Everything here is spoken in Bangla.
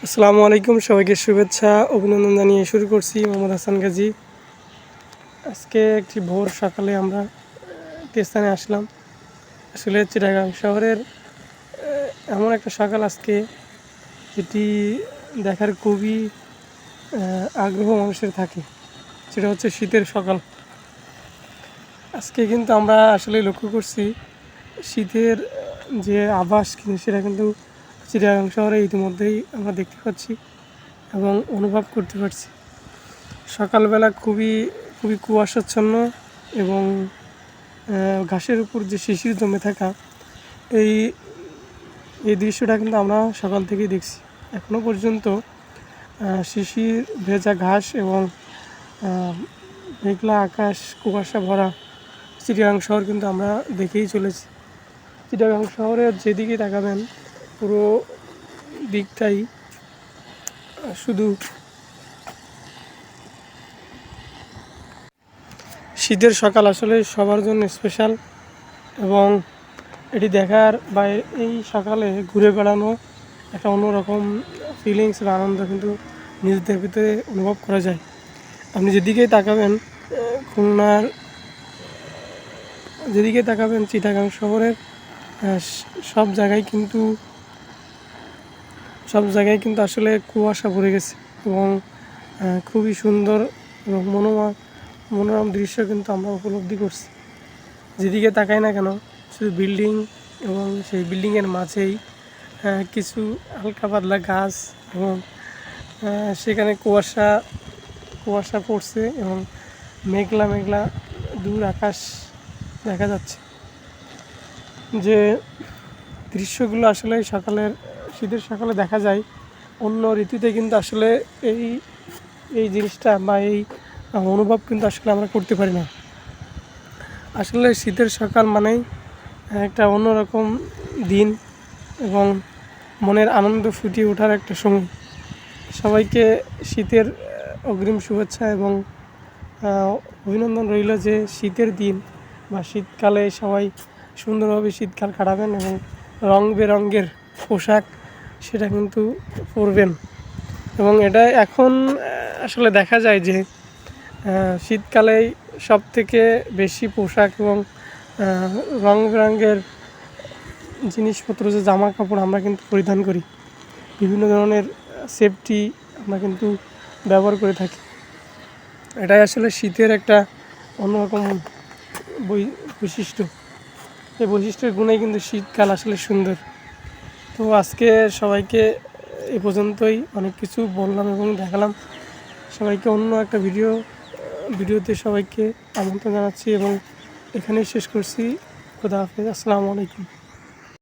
আসসালামু আলাইকুম, সবাইকে শুভেচ্ছা অভিনন্দন জানিয়ে শুরু করছি মোহাম্মদ হাসান গাজী। আজকে একটি ভোর সকালে আমরা একটি স্থানে আসলাম। আসলে চিটাগাং শহরের এমন একটা সকাল আজকে, যেটি দেখার খুবই আগ্রহ মানুষের থাকে। সেটা হচ্ছে শীতের সকাল। আজকে কিন্তু আমরা আসলে লক্ষ্য করছি শীতের যে আভাস সেটা কিন্তু চিটাগাং শহরে ইতিমধ্যেই আমরা দেখতে পাচ্ছি এবং অনুভব করতে পারছি। সকালবেলা খুবই খুবই কুয়াশাচ্ছন্ন এবং ঘাসের উপর যে শিশির জমে থাকা, এই এই দৃশ্যটা কিন্তু আমরা সকাল থেকেই দেখছি। এখনও পর্যন্ত শিশির ভেজা ঘাস এবং মেঘলা আকাশ, কুয়াশা ভরা চিটাগাং শহর কিন্তু আমরা দেখেই চলেছি। চিটাগাং শহরের যেদিকে তাকাবেন পুরো দিকটাই শুধু শীতের সকাল। আসলে সবার জন্য স্পেশাল এবং এটি দেখার বা এই সকালে ঘুরে বেড়ানো একটা অন্যরকম ফিলিংস বা আনন্দ কিন্তু নিজেদের ভিতরে অনুভব করা যায়। আপনি যেদিকেই তাকাবেন খুলনার, যেদিকে তাকাবেন চিটাগাং শহরের সব জায়গায় কিন্তু আসলে কুয়াশা ভরে গেছে এবং খুবই সুন্দর এবং মনোরম দৃশ্য কিন্তু আমরা উপলব্ধি করছি। যেদিকে তাকাই না কেন শুধু বিল্ডিং এবং সেই বিল্ডিংয়ের মাঝেই কিছু হালকা পাতলা গাছ এবং সেখানে কুয়াশা পড়ছে এবং মেঘলা মেঘলা দূর আকাশ দেখা যাচ্ছে। যে দৃশ্যগুলো আসলে শীতের সকালে দেখা যায়, অন্য ঋতুতে কিন্তু আসলে এই জিনিসটা বা এই অনুভব কিন্তু আসলে আমরা করতে পারি না। আসলে শীতের সকাল মানেই একটা অন্যরকম দিন এবং মনের আনন্দ ফুটিয়ে ওঠার একটা সময়। সবাইকে শীতের অগ্রিম শুভেচ্ছা এবং অভিনন্দন রইল যে শীতের দিন বা শীতকালে সবাই সুন্দরভাবে শীতকাল কাটাবেন এবং রং বেরঙের পোশাক সেটা কিন্তু পরবেন। এবং এটা এখন আসলে দেখা যায় যে শীতকালেই সবথেকে বেশি পোশাক এবং রং বেরঙের জিনিসপত্র, যে জামা কাপড় আমরা কিন্তু পরিধান করি, বিভিন্ন ধরনের সেফটি আমরা কিন্তু ব্যবহার করে থাকি। এটাই আসলে শীতের একটা অন্যরকম বৈশিষ্ট্য। এই বৈশিষ্ট্যের গুণেই কিন্তু শীতকাল আসলে সুন্দর। তো আজকে সবাইকে এ পর্যন্তই অনেক কিছু বললাম এবং দেখালাম। সবাইকে অন্য একটা ভিডিওতে সবাইকে আমন্ত্রণ জানাচ্ছি এবং এখানেই শেষ করছি। খোদা হাফেজ, আসসালামু আলাইকুম।